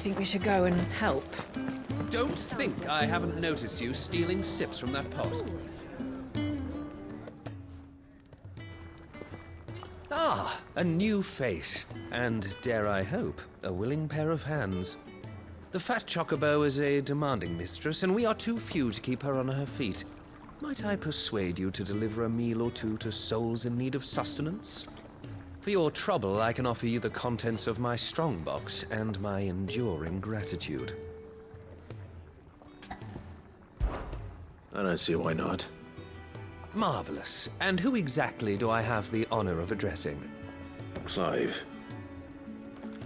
think we should go and help? Don't think I haven't noticed you stealing sips from that pot. Ah, a new face. And, dare I hope, a willing pair of hands. The fat chocobo is a demanding mistress, and we are too few to keep her on her feet. Might I persuade you to deliver a meal or two to souls in need of sustenance? For your trouble, I can offer you the contents of my strongbox and my enduring gratitude. I don't see why not. Marvelous. And who exactly do I have the honor of addressing? Clive.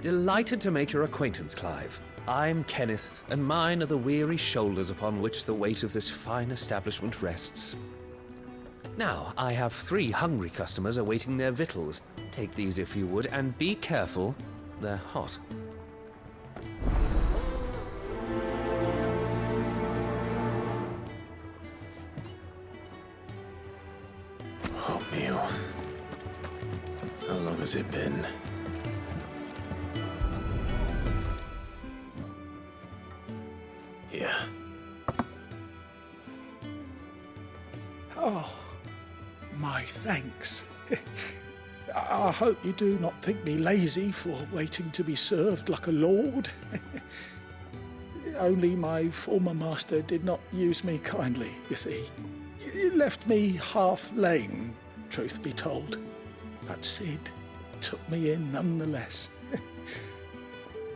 Delighted to make your acquaintance, Clive. I'm Kenneth, and mine are the weary shoulders upon which the weight of this fine establishment rests. Now, I have 3 hungry customers awaiting their victuals. Take these if you would, and be careful, they're hot. Hot meal. How long has it been? Here. Oh, my thanks. I hope you do not think me lazy for waiting to be served like a lord. Only my former master did not use me kindly, you see. He left me half lame, truth be told. But Sid took me in nonetheless.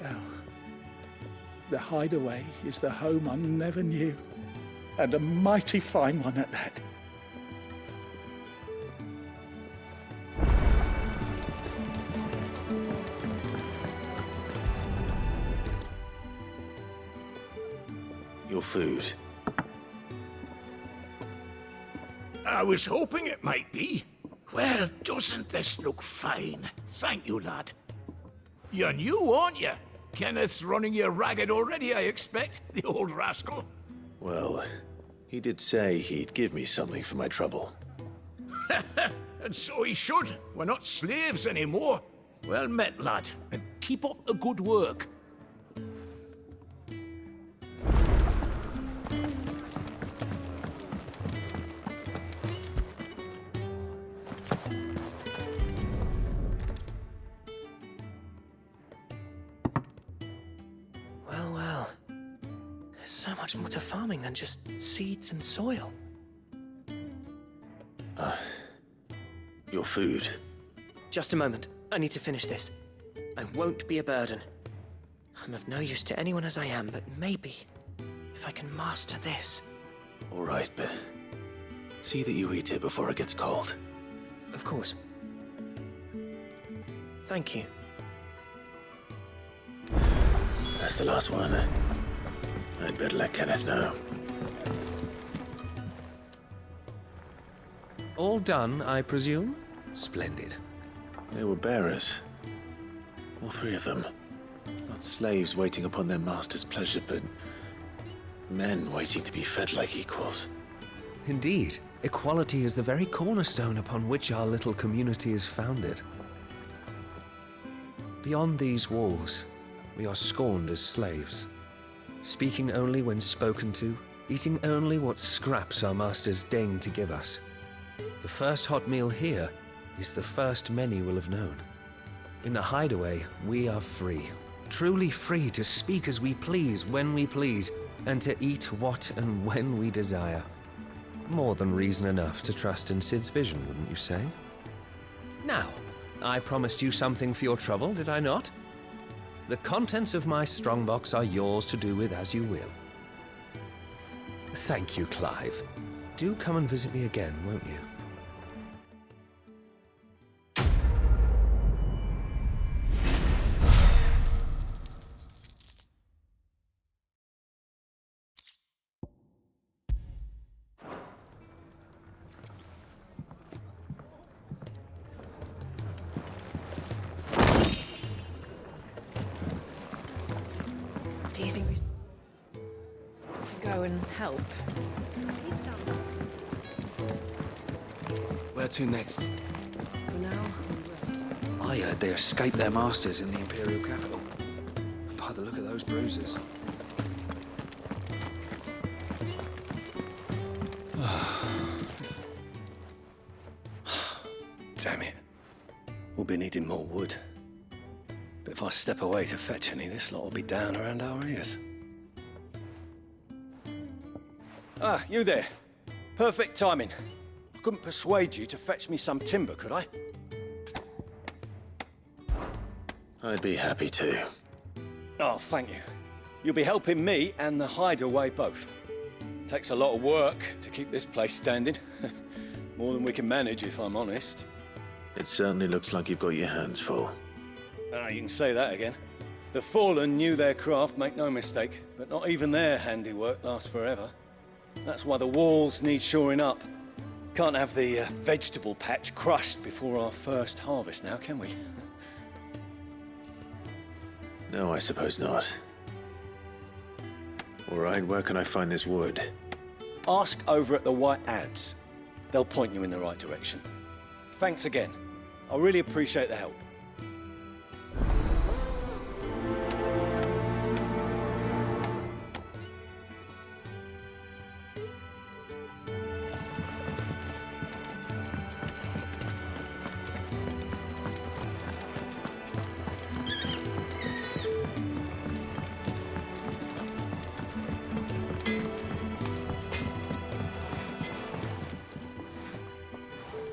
Well, the hideaway is the home I never knew, and a mighty fine one at that. Your food. I was hoping it might be. Well, doesn't this look fine? Thank you, lad. You're new, aren't you? Kenneth's running you ragged already, I expect, the old rascal. Well, he did say he'd give me something for my trouble. And so he should. We're not slaves anymore. Well met, lad, and keep up the good work. Well. There's so much more to farming than just seeds and soil. Your food. Just a moment. I need to finish this. I won't be a burden. I'm of no use to anyone as I am, but maybe if I can master this. All right, but see that you eat it before it gets cold. Of course. Thank you. That's the last one. I'd better let Kenneth know. All done, I presume? Splendid. They were bearers. All 3 of them. Not slaves waiting upon their master's pleasure, but men waiting to be fed like equals. Indeed. Equality is the very cornerstone upon which our little community is founded. Beyond these walls, we are scorned as slaves. Speaking only when spoken to, eating only what scraps our masters deign to give us. The first hot meal here is the first many will have known. In the hideaway, we are free. Truly free to speak as we please, when we please, and to eat what and when we desire. More than reason enough to trust in Sid's vision, wouldn't you say? Now, I promised you something for your trouble, did I not? The contents of my strongbox are yours to do with as you will. Thank you, Clive. Do come and visit me again, won't you? Do you think we should go and help? Where to next? For now, we rest. I heard they escaped their masters in the Imperial capital. By the look of those bruises. Damn it. We'll be needing more wood. But if I step away to fetch any, this lot will be down around our ears. Ah, you there. Perfect timing. I couldn't persuade you to fetch me some timber, could I? I'd be happy to. Oh, thank you. You'll be helping me and the hideaway both. Takes a lot of work to keep this place standing. More than we can manage, if I'm honest. It certainly looks like you've got your hands full. Ah, you can say that again. The Fallen knew their craft, make no mistake, but not even their handiwork lasts forever. That's why the walls need shoring up. Can't have the vegetable patch crushed before our first harvest now, can we? No, I suppose not. All right, where can I find this wood? Ask over at the White Ads. They'll point you in the right direction. Thanks again. I really appreciate the help.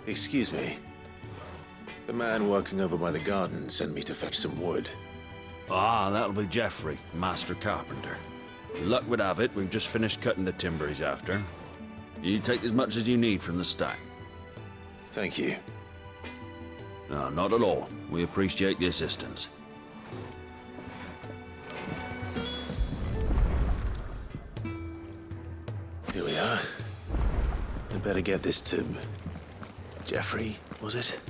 Excuse me. The man working over by the garden sent me to fetch some wood. Ah, that'll be Geoffrey, master carpenter. Luck would have it, we've just finished cutting the timber he's after. You take as much as you need from the stack. Thank you. No, not at all. We appreciate the assistance. Here we are. I'd better get this to... Geoffrey, was it?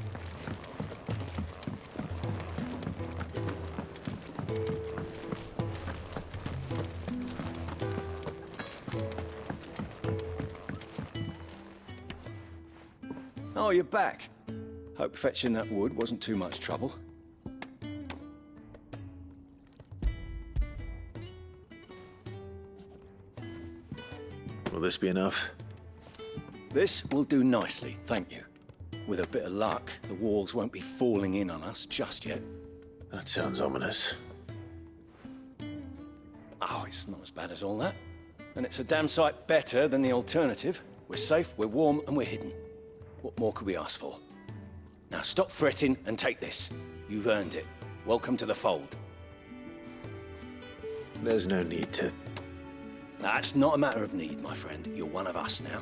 Oh, you're back. Hope fetching that wood wasn't too much trouble. Will this be enough? This will do nicely, thank you. With a bit of luck, the walls won't be falling in on us just yet. That sounds ominous. Oh, it's not as bad as all that. And it's a damn sight better than the alternative. We're safe, we're warm, and we're hidden. What more could we ask for? Now stop fretting and take this. You've earned it. Welcome to the fold. There's no need to... That's not a matter of need, my friend. You're one of us now.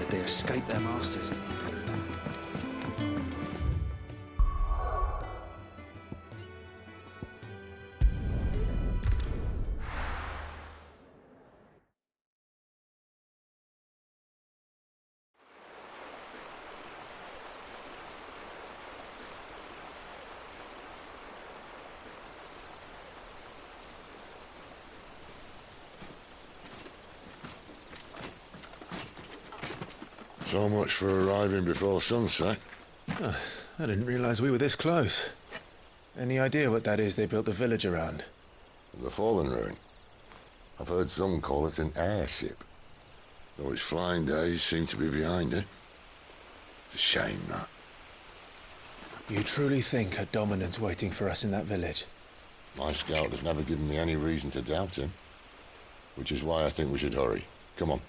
They escaped their masters. So much for arriving before sunset. I didn't realize we were this close. Any idea what that is they built the village around? The Fallen Ruin. I've heard some call it an airship. Though its flying days seem to be behind it. It's a shame, that. You truly think a dominant's waiting for us in that village? My scout has never given me any reason to doubt him. Which is why I think we should hurry. Come on.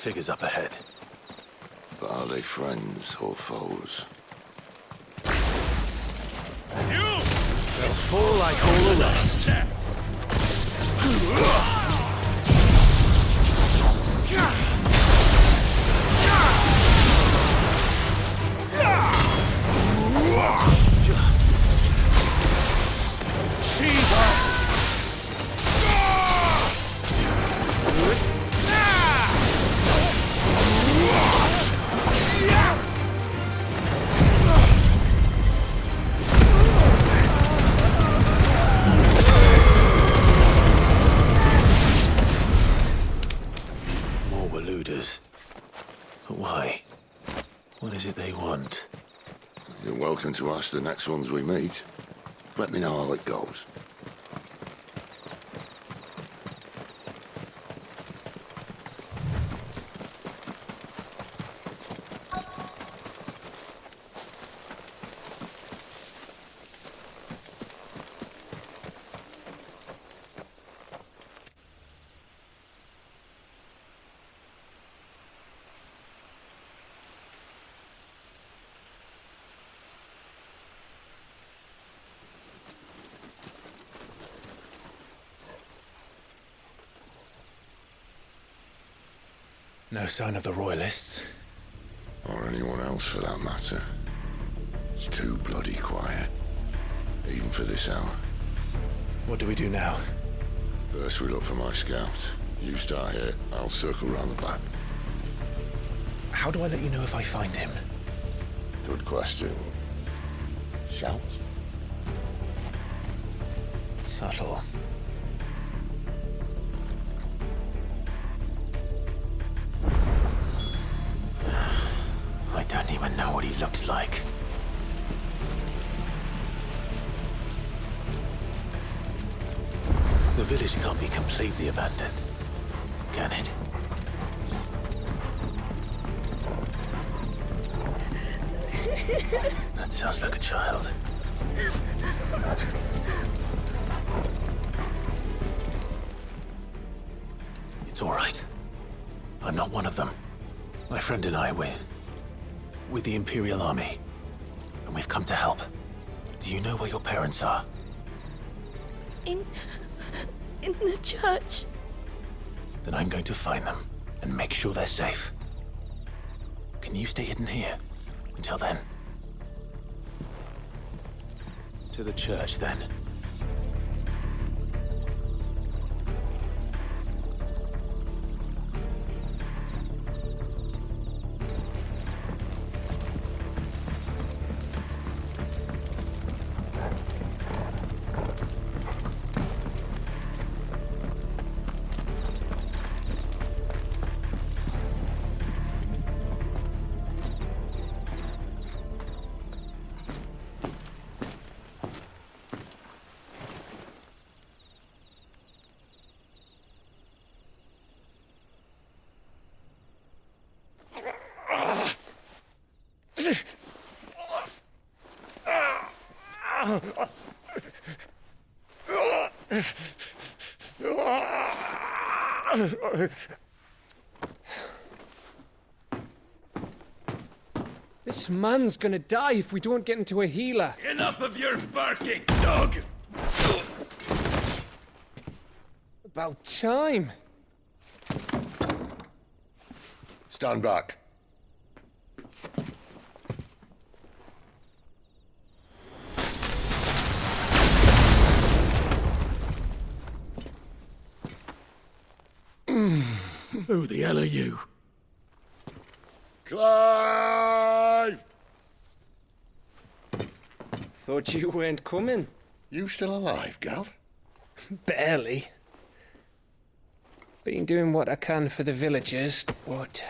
figures up ahead. But are they friends or foes? They'll fall like all the rest. More Waluders. But why? What is it they want? You're welcome to ask the next ones we meet. Let me know how it goes. No sign of the Royalists. Or anyone else for that matter. It's too bloody quiet. Even for this hour. What do we do now? First we look for my scouts. You start here, I'll circle round the back. How do I let you know if I find him? Good question. Shout? Subtle. I don't even know what he looks like. The village can't be completely abandoned, can it? That sounds like a child. It's all right. I'm not one of them. My friend and I, we're with the Imperial Army, and we've come to help. Do you know where your parents are? In the church. Then I'm going to find them and make sure they're safe. Can you stay hidden here until then? To the church, then. This man's gonna die if we don't get into a healer. Enough of your barking, dog! About time. Stand back. Who the hell are you? Clive! Thought you weren't coming. You still alive, Gav? Barely. Been doing what I can for the villagers, but...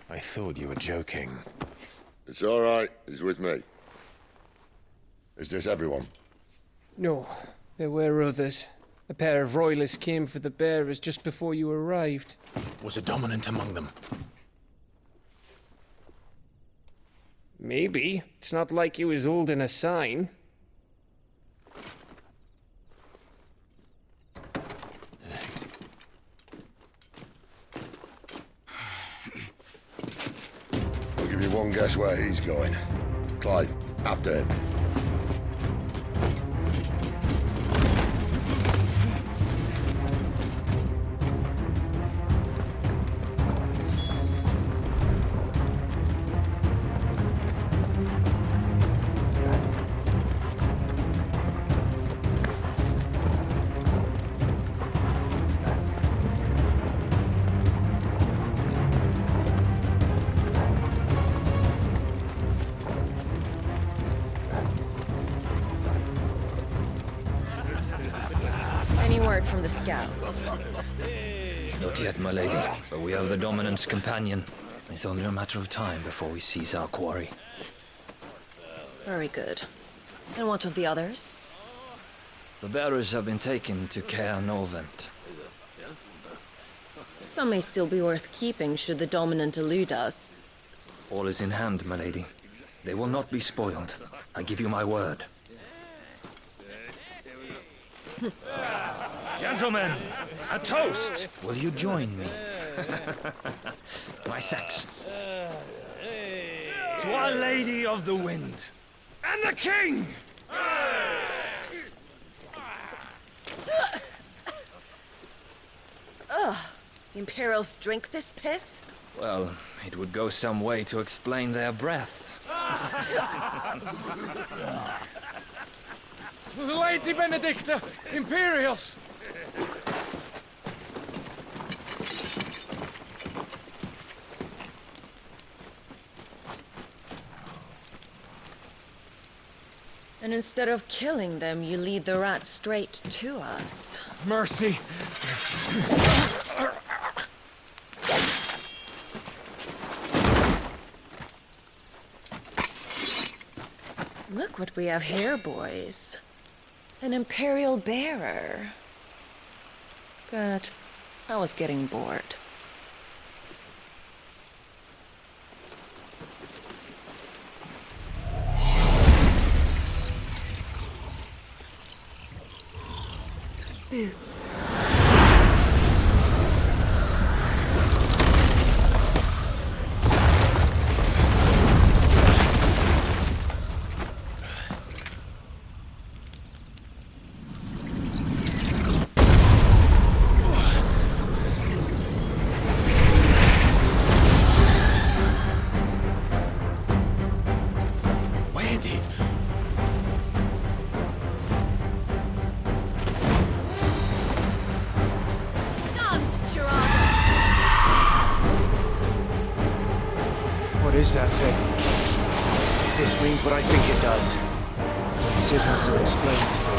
I thought you were joking. It's all right. He's with me. Is this everyone? No, there were others. A pair of royalists came for the bearers just before you arrived. Was a dominant among them? Maybe. It's not like he was holding a sign. Everyone guess where he's going. Clive, after him. Any word from the scouts? Not yet, my lady, but we have the Dominant's companion. It's only a matter of time before we seize our quarry. Very good. And what of the others? The bearers have been taken to Caer Novent. Some may still be worth keeping should the Dominant elude us. All is in hand, my lady. They will not be spoiled. I give you my word. Gentlemen, a toast! Will you join me? My thanks. To Our Lady of the Wind and the King! Imperials drink this piss? Well, it would go some way to explain their breath. Lady Benedicta, Imperials! And instead of killing them, you lead the rats straight to us. Mercy. Look what we have here, boys. An Imperial bearer. But I was getting bored. Boo. Where did... What is that thing? If this means what I think it does, then Sid has to explain to me.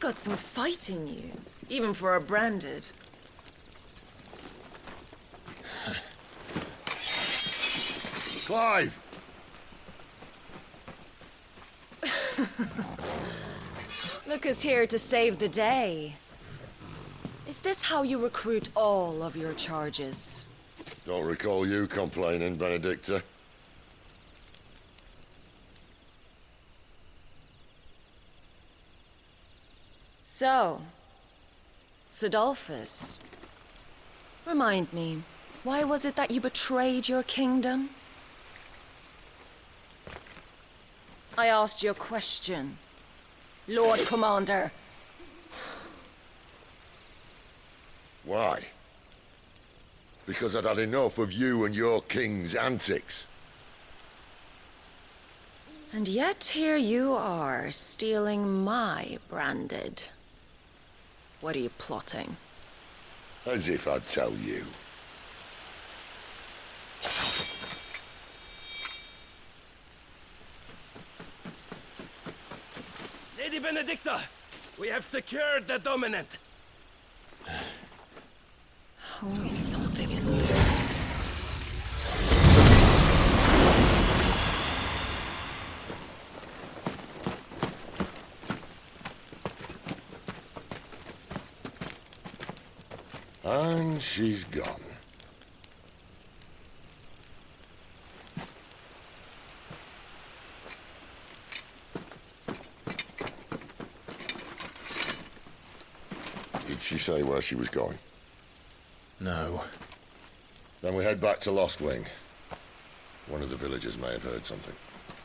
got some fight in you, even for a branded. Clive! Look who's here to save the day. Is this how you recruit all of your charges? Don't recall you complaining, Benedicta. So, Sidolphus, remind me, why was it that you betrayed your kingdom? I asked you a question, Lord Commander. Why? Because I'd had enough of you and your king's antics. And yet here you are, stealing my branded. What are you plotting? As if I'd tell you. Lady Benedicta, we have secured the dominant. Always something, isn't there? And she's gone. Did she say where she was going? No. Then we head back to Lost Wing. One of the villagers may have heard something.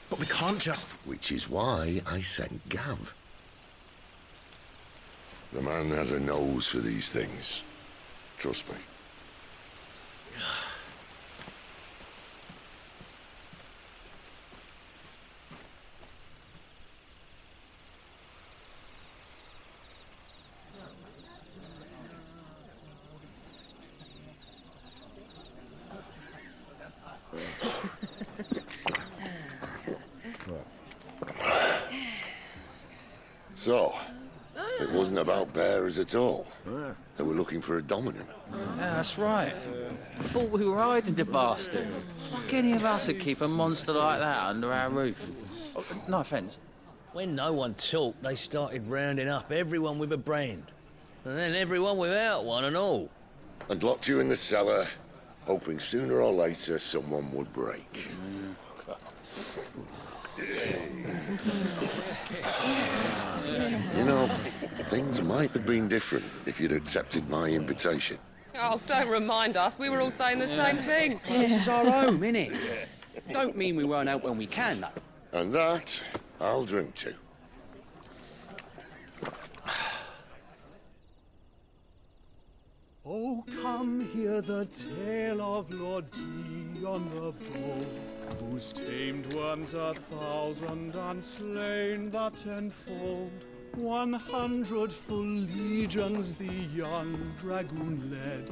But we can't just... Which is why I sent Gav. The man has a nose for these things. Trust me. So, it wasn't about bearers at all. They were looking for a dominant. Yeah, that's right. Thought we were hiding the bastard. Like any of us would keep a monster like that under our roof. Oh, no offence. When no one talked, they started rounding up everyone with a brand. And then everyone without one and all. And locked you in the cellar, hoping sooner or later someone would break. You know, things might have been different if you'd accepted my invitation. Oh, don't remind us. We were all saying the same thing. Well, this is our home, innit? Don't mean we won't help when we can, though. And that, I'll drink to. Oh, come hear the tale of Lord Dion the Bold, who's tamed worms 1,000 and slain the tenfold. 100 full legions the young dragoon led,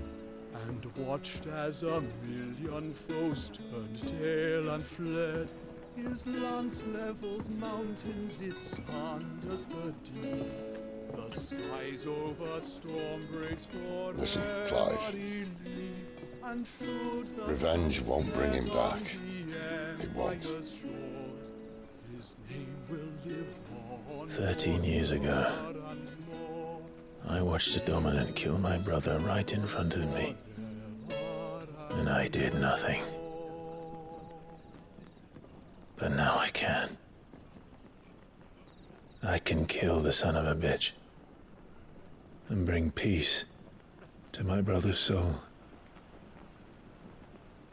and watched as 1,000,000 foes turned tail and fled. His lance levels mountains, it sanders the deep. The skies over storm breaks for Listen, Clive. Revenge won't bring him back. It won't. 13 years ago, I watched a dominant kill my brother right in front of me. And I did nothing. But now I can. I can kill the son of a bitch and bring peace to my brother's soul.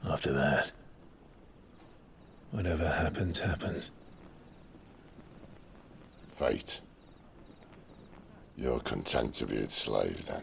After that, whatever happens, happens. Fate. You're content to be its slave, then?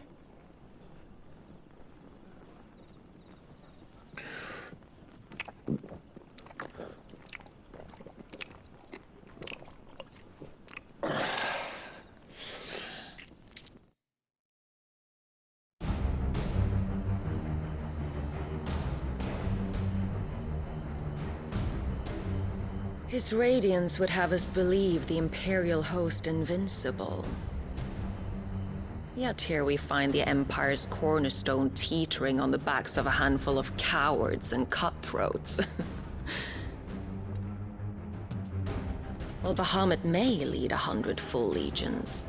His radiance would have us believe the Imperial host invincible. Yet here we find the Empire's cornerstone teetering on the backs of a handful of cowards and cutthroats. Well, Bahamut may lead 100 full legions.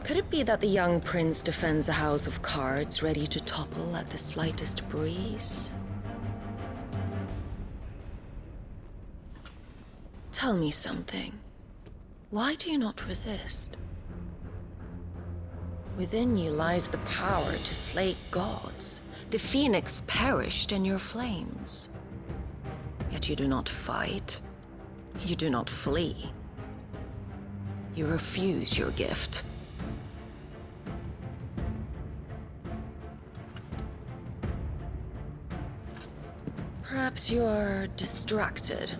Could it be that the young prince defends a house of cards ready to topple at the slightest breeze? Tell me something. Why do you not resist? Within you lies the power to slay gods. The phoenix perished in your flames. Yet you do not fight. You do not flee. You refuse your gift. Perhaps you're distracted.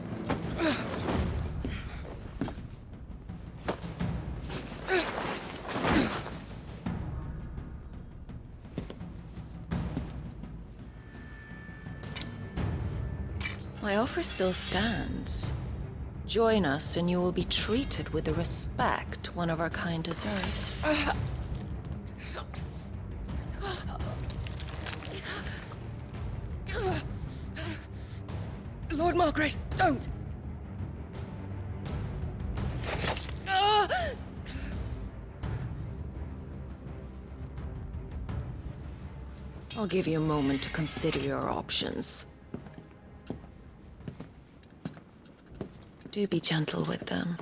My offer still stands. Join us and you will be treated with the respect one of our kind deserves. Lord Margrace, don't! I'll give you a moment to consider your options. Do be gentle with them.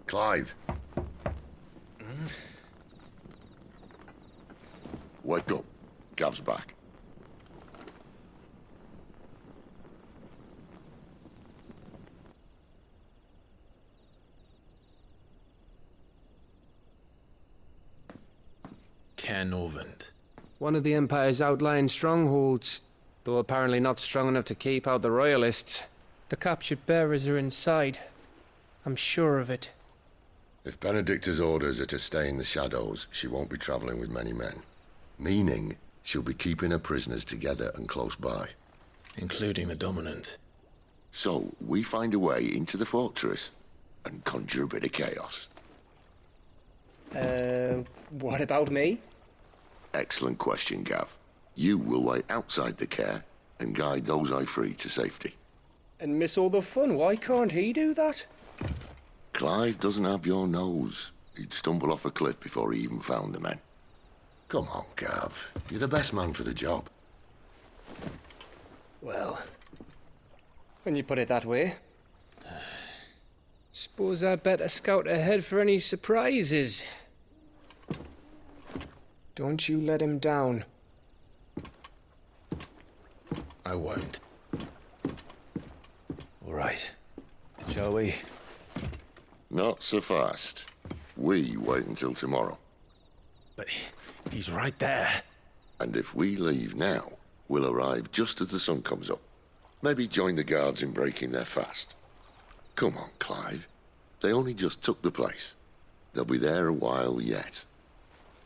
Clive. Wake up. Gav's back. Canovant. One of the Empire's outlying strongholds, though apparently not strong enough to keep out the Royalists. The captured bearers are inside. I'm sure of it. If Benedicta's orders are to stay in the shadows, she won't be traveling with many men. Meaning, she'll be keeping her prisoners together and close by. Including the Dominant. So, we find a way into the fortress and conjure a bit of chaos. What about me? Excellent question, Gav. You will wait outside the care and guide those I free to safety. And miss all the fun. Why can't he do that? Clive doesn't have your nose. He'd stumble off a cliff before he even found the men. Come on, Gav. You're the best man for the job. Well, when you put it that way. Suppose I'd better scout ahead for any surprises. Don't you let him down. I won't. All right. Shall we? Not so fast. We wait until tomorrow. But he's right there. And if we leave now, we'll arrive just as the sun comes up. Maybe join the guards in breaking their fast. Come on, Clive. They only just took the place. They'll be there a while yet.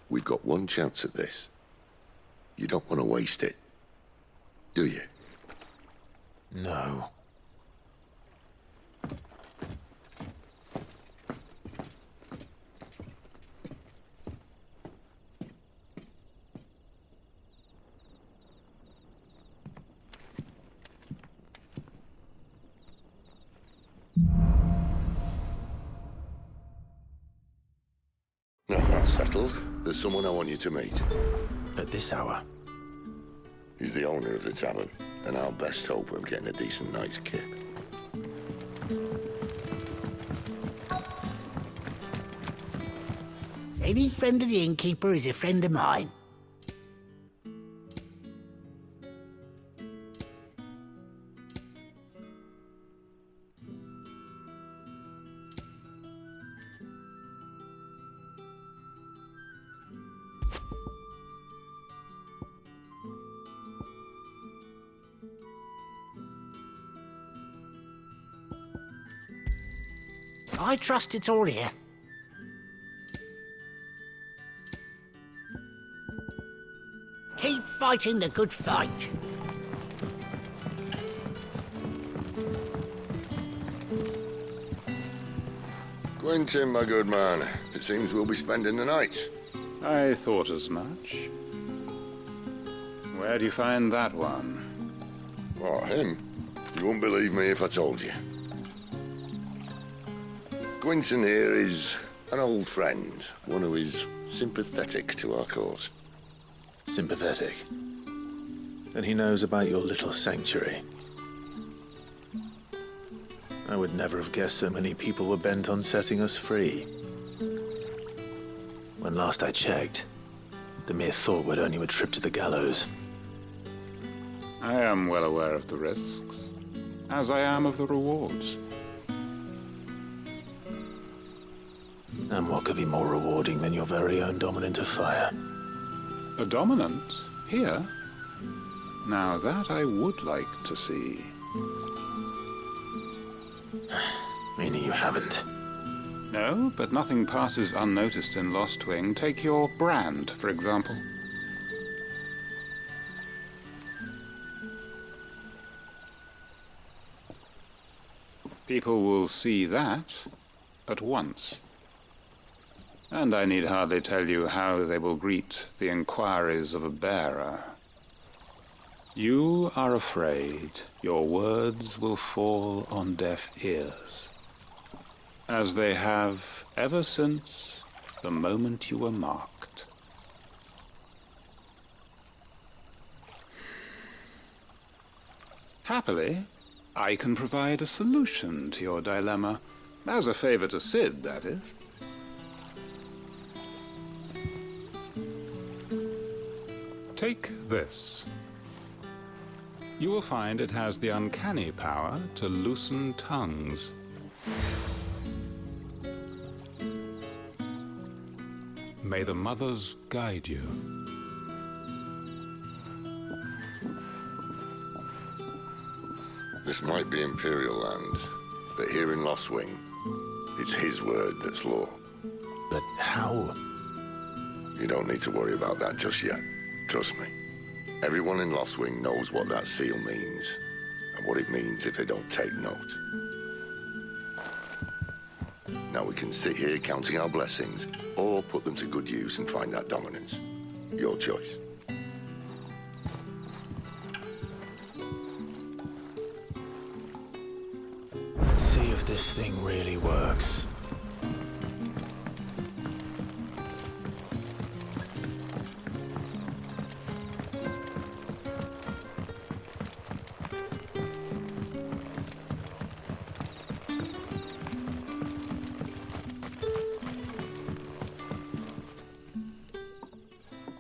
We've got one chance at this. You don't want to waste it, do you? No. Now that's settled. There's someone I want you to meet. At this hour? He's the owner of the tavern, and our best hope of getting a decent night's kip. Any friend of the innkeeper is a friend of mine. I trust it's all here. fighting the good fight. Quentin, my good man. It seems we'll be spending the night. I thought as much. Where do you find that one? What, him? You wouldn't believe me if I told you. Quentin here is an old friend, one who is sympathetic to our cause. Sympathetic? Then he knows about your little sanctuary. I would never have guessed so many people were bent on setting us free. When last I checked, the mere thought would earn you a trip to the gallows. I am well aware of the risks, as I am of the rewards. And what could be more rewarding than your very own dominant of fire? A dominant? Here? Now that I would like to see. Meaning you haven't? No, but nothing passes unnoticed in Lost Wing. Take your brand, for example. People will see that at once. And I need hardly tell you how they will greet the inquiries of a bearer. You are afraid your words will fall on deaf ears, as they have ever since the moment you were marked. Happily, I can provide a solution to your dilemma, as a favor to Sid, that is. Take this. You will find it has the uncanny power to loosen tongues. May the mothers guide you. This might be Imperial land, but here in Lost Wing, it's his word that's law. But how? You don't need to worry about that just yet. Trust me. Everyone in Lost Wing knows what that seal means, and what it means if they don't take note. Now we can sit here counting our blessings, or put them to good use and find that dominance. Your choice. Let's see if this thing really works.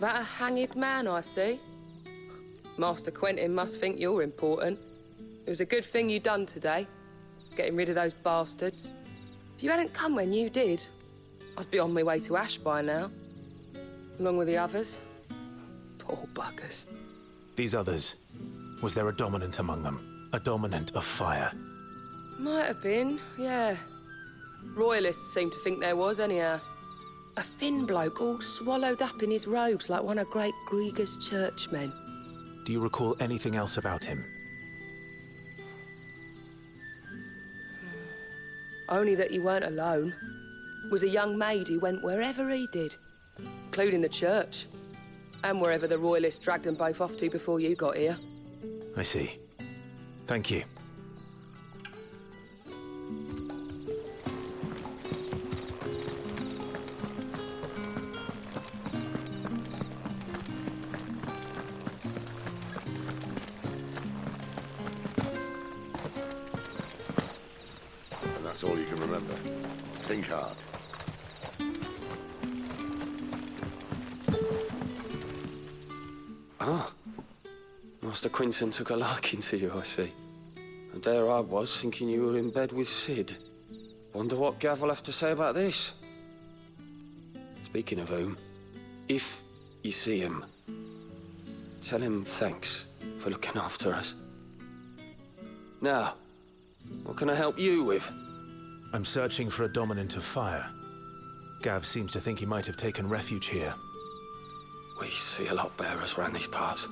That a hanged man I see? Master Quentin must think you're important. It was a good thing you done today, getting rid of those bastards. If you hadn't come when you did, I'd be on my way to Ash by now, along with the others. Poor buggers. These others, was there a dominant among them? A dominant of fire? Might have been, yeah. Royalists seem to think there was, anyhow. A thin bloke all swallowed up in his robes like one of Great Grieger's churchmen. Do you recall anything else about him? Only that he weren't alone. Was a young maid who went wherever he did, including the church, and wherever the Royalists dragged them both off to before you got here. I see. Thank you. That's all you can remember. Think hard. Ah. Master Quentin took a liking to you, I see. And there I was, thinking you were in bed with Sid. Wonder what Gav will have to say about this. Speaking of whom, if you see him, tell him thanks for looking after us. Now, what can I help you with? I'm searching for a dominant of fire. Gav seems to think he might have taken refuge here. We see a lot of bearers around these parts.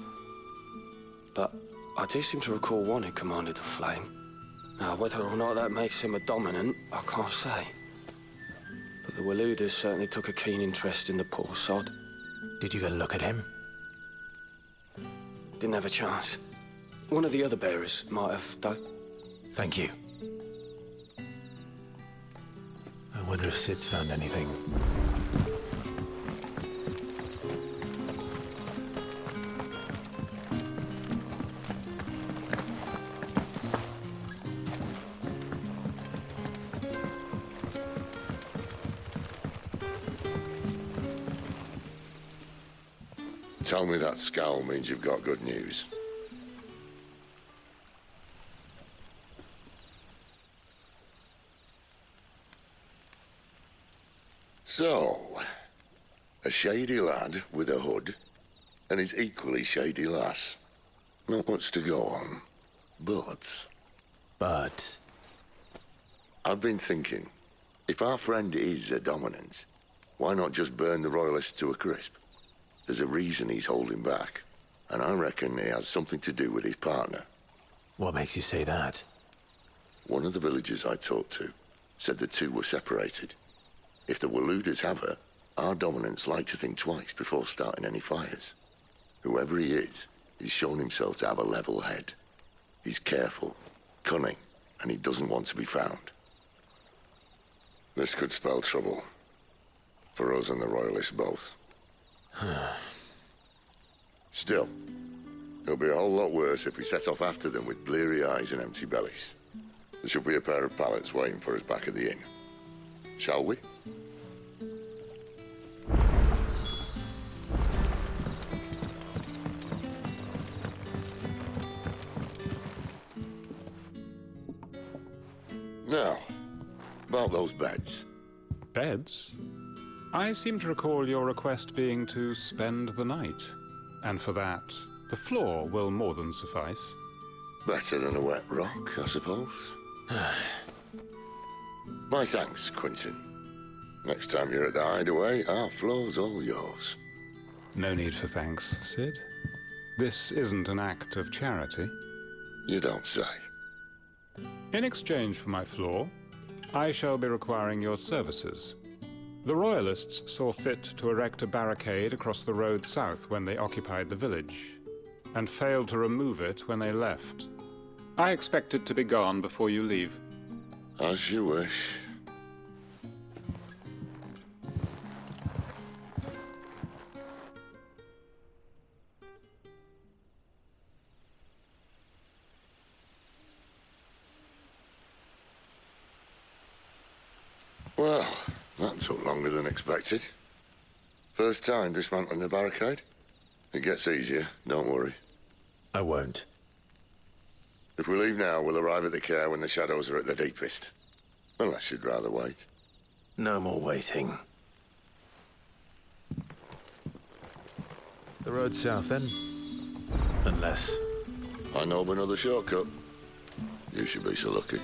But I do seem to recall one who commanded the flame. Now, whether or not that makes him a dominant, I can't say. But the Waluders certainly took a keen interest in the poor sod. Did you get a look at him? Didn't have a chance. One of the other bearers might have done. Thank you. I wonder if Sid's found anything. Tell me that scowl means you've got good news. So, a shady lad with a hood, and his equally shady lass. Not much to go on, but... I've been thinking, if our friend is a dominant, why not just burn the Royalists to a crisp? There's a reason he's holding back, and I reckon it has something to do with his partner. What makes you say that? One of the villagers I talked to said the two were separated. If the Waluders have her, our dominants like to think twice before starting any fires. Whoever he is, he's shown himself to have a level head. He's careful, cunning, and he doesn't want to be found. This could spell trouble. For us and the Royalists both. Still, it'll be a whole lot worse if we set off after them with bleary eyes and empty bellies. There should be a pair of pallets waiting for us back at the inn. Shall we? Now, about those beds. Beds? I seem to recall your request being to spend the night. And for that, the floor will more than suffice. Better than a wet rock, I suppose. My thanks, Quentin. Next time you're at the hideaway, our floor's all yours. No need for thanks, Sid. This isn't an act of charity. You don't say. In exchange for my floor, I shall be requiring your services. The Royalists saw fit to erect a barricade across the road south when they occupied the village, and failed to remove it when they left. I expect it to be gone before you leave. As you wish. Well, that took longer than expected. First time dismantling the barricade? It gets easier, don't worry. I won't. If we leave now, we'll arrive at the care when the shadows are at their deepest. Unless you'd rather wait. No more waiting. The road south, then? Unless... I know of another shortcut. You should be so lucky.